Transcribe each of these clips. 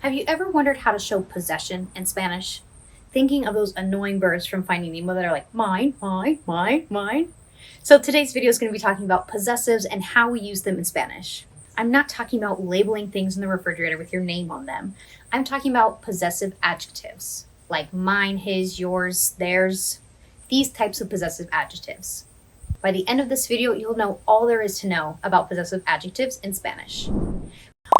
Have you ever wondered how to show possession in Spanish? Thinking of those annoying birds from Finding Nemo that are like, mine, mine, mine, mine. So today's video is going to be talking about possessives and how we use them in Spanish. I'm not talking about labeling things in the refrigerator with your name on them. I'm talking about possessive adjectives, like mine, his, yours, theirs, these types of possessive adjectives. By the end of this video, you'll know all there is to know about possessive adjectives in Spanish.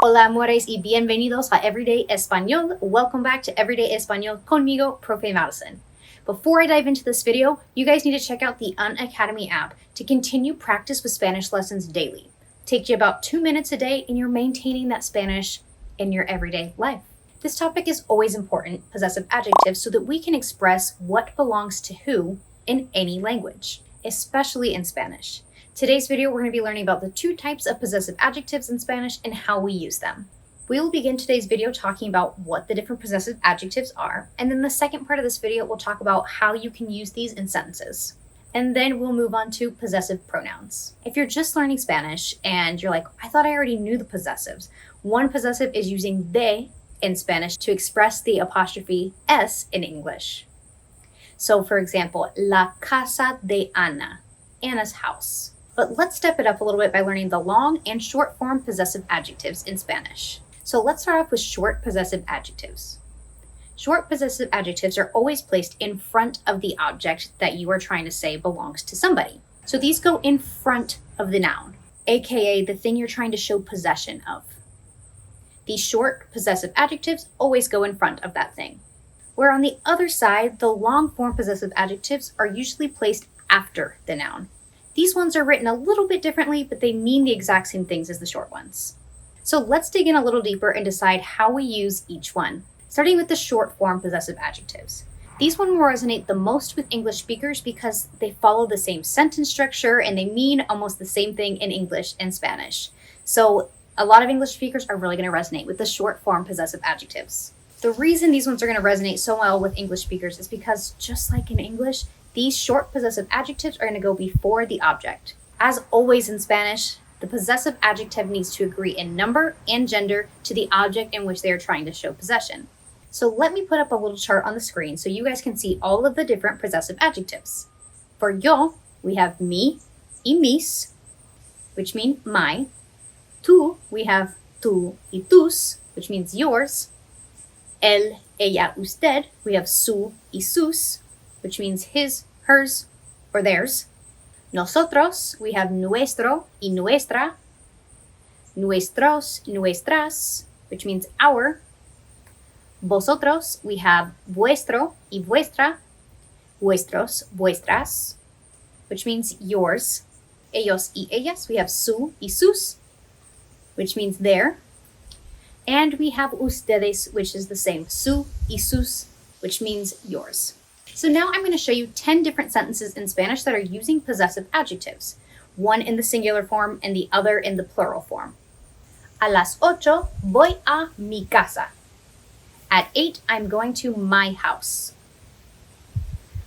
Hola amores y bienvenidos a Everyday Español. Welcome back to Everyday Español conmigo, Profe Madison. Before I dive into this video, you guys need to check out the Unacademy app to continue practice with Spanish lessons daily. Takes you about 2 minutes a day and you're maintaining that Spanish in your everyday life. This topic is always important, possessive adjectives, so that we can express what belongs to who in any language, especially in Spanish. Today's video, we're going to be learning about the two types of possessive adjectives in Spanish and how we use them. We will begin today's video talking about what the different possessive adjectives are, and then the second part of this video, we'll talk about how you can use these in sentences. And then we'll move on to possessive pronouns. If you're just learning Spanish and you're like, I thought I already knew the possessives. One possessive is using de in Spanish to express the apostrophe s in English. So for example, la casa de Ana, Anna's house. But let's step it up a little bit by learning the long and short form possessive adjectives in Spanish. So let's start off with short possessive adjectives. Short possessive adjectives are always placed in front of the object that you are trying to say belongs to somebody. So these go in front of the noun, aka the thing you're trying to show possession of. These short possessive adjectives always go in front of that thing. Where on the other side, the long form possessive adjectives are usually placed after the noun. These ones are written a little bit differently, but they mean the exact same things as the short ones. So let's dig in a little deeper and decide how we use each one, starting with the short form possessive adjectives. These ones will resonate the most with English speakers because they follow the same sentence structure and they mean almost the same thing in English and Spanish. So a lot of English speakers are really going to resonate with the short form possessive adjectives. The reason these ones are going to resonate so well with English speakers is because just like in English, these short possessive adjectives are going to go before the object. As always in Spanish, the possessive adjective needs to agree in number and gender to the object in which they are trying to show possession. So let me put up a little chart on the screen so you guys can see all of the different possessive adjectives. For yo, we have mi y mis, which mean my. Tu, we have tú y tus, which means yours. El, ella, usted, we have su y sus, which means his, hers, or theirs. Nosotros, we have nuestro y nuestra. Nuestros, nuestras, which means our. Vosotros, we have vuestro y vuestra. Vuestros, vuestras, which means yours. Ellos y ellas, we have su y sus, which means their. And we have ustedes, which is the same, su y sus, which means yours. So now I'm going to show you 10 different sentences in Spanish that are using possessive adjectives, one in the singular form and the other in the plural form. A las 8 voy a mi casa. At 8, I'm going to my house.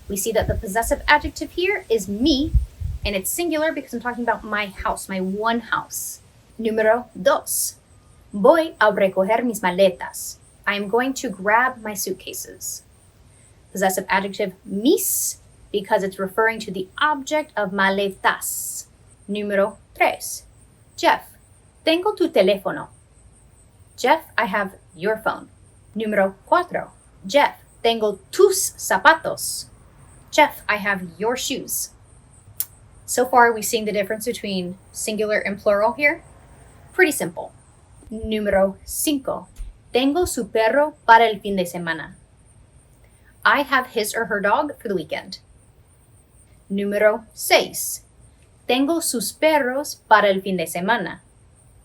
We see that the possessive adjective here is mi, and it's singular because I'm talking about my house, my one house. Número 2. Voy a recoger mis maletas. I am going to grab my suitcases. Possessive adjective mis, because it's referring to the object of maletas. Número 3. Jeff, tengo tu teléfono. Jeff, I have your phone. Número 4. Jeff, tengo tus zapatos. Jeff, I have your shoes. So far, we've seen the difference between singular and plural here. Pretty simple. Número 5. Tengo su perro para el fin de semana. I have his or her dog for the weekend. Número 6. Tengo sus perros para el fin de semana.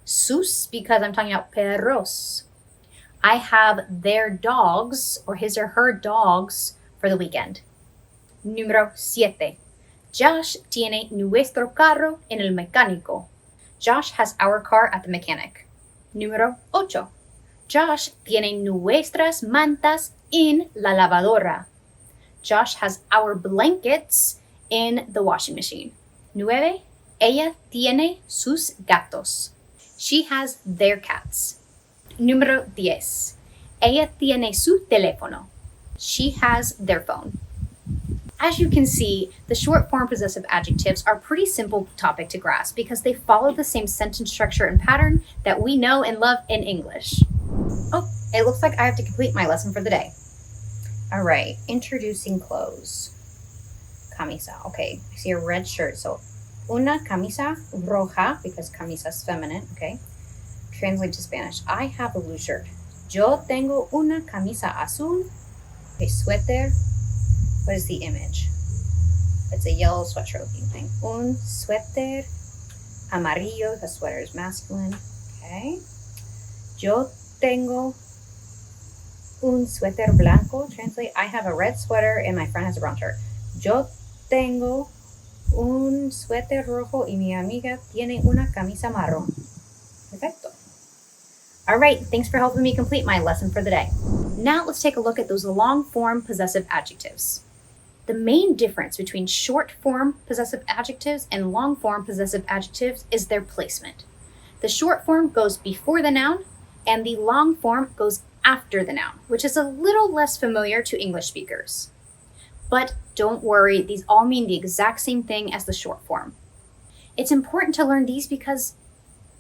Sus, because I'm talking about perros. I have their dogs, or his or her dogs, for the weekend. Número 7. Josh tiene nuestro carro en el mecánico. Josh has our car at the mechanic. Número 8. Josh tiene nuestras mantas en la lavadora. Josh has our blankets in the washing machine. 9. Ella tiene sus gatos. She has their cats. Número 10. Ella tiene su teléfono. She has their phone. As you can see, the short form possessive adjectives are a pretty simple topic to grasp because they follow the same sentence structure and pattern that we know and love in English. Oh, it looks like I have to complete my lesson for the day. All right, introducing clothes. Camisa. Okay, I see a red shirt. So, una camisa roja, because camisa is feminine, okay? Translate to Spanish. I have a blue shirt. Yo tengo una camisa azul. A suéter. What is the image? It's a yellow sweatshirt looking thing. Un suéter amarillo. The sweater is masculine. Okay. Yo tengo un suéter blanco. Translate. I have a red sweater and my friend has a brown shirt. Yo tengo un suéter rojo y mi amiga tiene una camisa marrón. Perfecto. All right, thanks for helping me complete my lesson for the day. Now let's take a look at those long form possessive adjectives. The main difference between short form possessive adjectives and long form possessive adjectives is their placement. The short form goes before the noun and the long form goes after the noun, which is a little less familiar to English speakers. But don't worry, these all mean the exact same thing as the short form. It's important to learn these because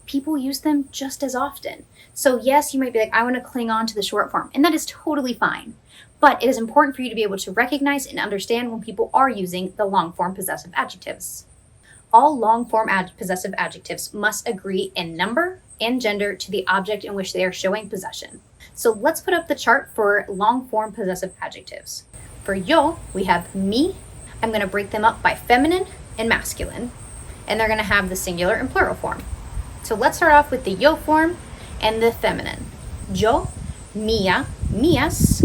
people use them just as often. So yes, you might be like, I want to cling on to the short form, and that is totally fine. But it is important for you to be able to recognize and understand when people are using the long form possessive adjectives. All long form possessive adjectives must agree in number and gender to the object in which they are showing possession. So let's put up the chart for long form possessive adjectives. For yo, we have mi. I'm going to break them up by feminine and masculine, and they're going to have the singular and plural form. So let's start off with the yo form and the feminine. Yo, mía, mías.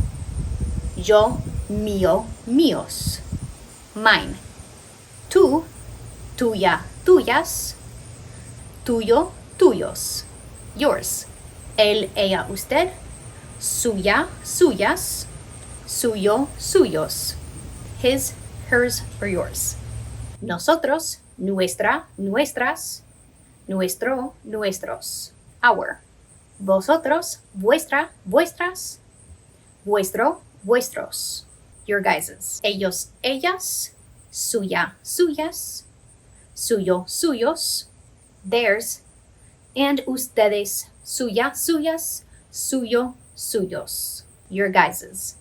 Yo, mío, míos. Mine. Tú, tuya, tuyas. Tuyo, tuyos. Yours. Él, ella, usted. Suya, suyas. Suyo, suyos. His, hers, or yours. Nosotros, nuestra, nuestras. Nuestro, nuestros. Our. Vosotros, vuestra, vuestras. Vuestro, vuestros. Your guys's. Ellos, ellas. Suya, suyas. Suyo, suyos. Theirs. And ustedes. Suya, suyas. Suyo, suyos. Your guys's.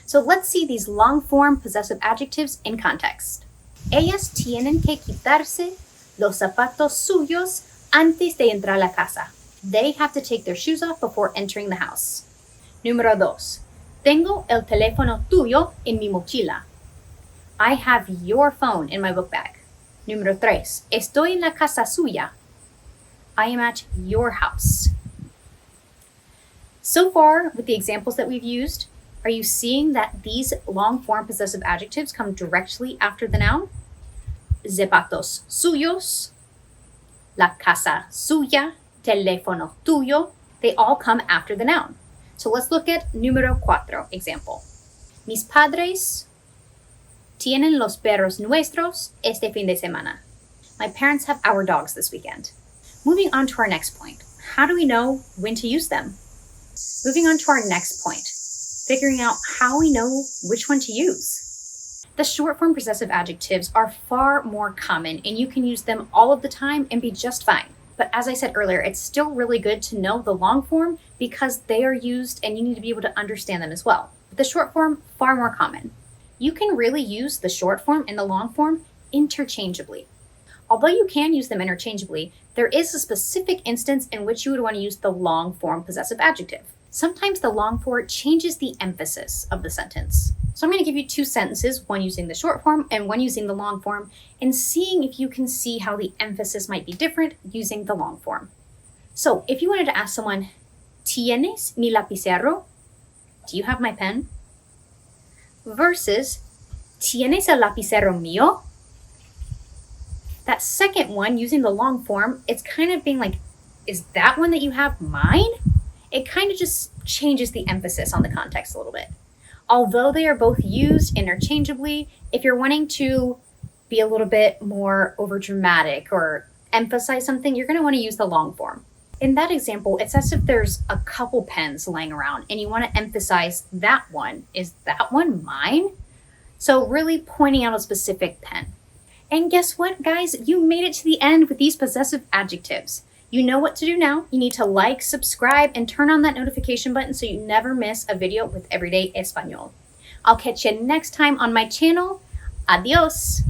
So let's see these long form possessive adjectives in context. Ellas tienen que quitarse los zapatos suyos antes de entrar a la casa. They have to take their shoes off before entering the house. Número 2. Tengo el teléfono tuyo en mi mochila. I have your phone in my book bag. Número 3. Estoy en la casa suya. I am at your house. So far, with the examples that we've used, are you seeing that these long form possessive adjectives come directly after the noun? Zapatos suyos, la casa suya, teléfono tuyo, they all come after the noun. So let's look at número 4 example. Mis padres tienen los perros nuestros este fin de semana. My parents have our dogs this weekend. Moving on to our next point. How do we know when to use them? Moving on to our next point. Figuring out how we know which one to use. The short form possessive adjectives are far more common and you can use them all of the time and be just fine. But as I said earlier, it's still really good to know the long form because they are used and you need to be able to understand them as well. But the short form, far more common. You can really use the short form and the long form interchangeably. Although you can use them interchangeably, there is a specific instance in which you would want to use the long form possessive adjective. Sometimes the long form changes the emphasis of the sentence. So I'm going to give you 2 sentences, one using the short form and one using the long form, and seeing if you can see how the emphasis might be different using the long form. So if you wanted to ask someone, ¿Tienes mi lapicero? Do you have my pen? Versus, ¿Tienes el lapicero mío? That second one, using the long form, it's kind of being like, is that one that you have mine? It kind of just changes the emphasis on the context a little bit. Although they are both used interchangeably, if you're wanting to be a little bit more overdramatic or emphasize something, you're going to want to use the long form. in that example, it's as if there's a couple pens laying around and you want to emphasize that one. Is that one mine? So really pointing out a specific pen. And guess what, guys? You made it to the end with these possessive adjectives. You know what to do now. You need to like, subscribe, and turn on that notification button so you never miss a video with Everyday Espanol. I'll catch you next time on my channel. Adios!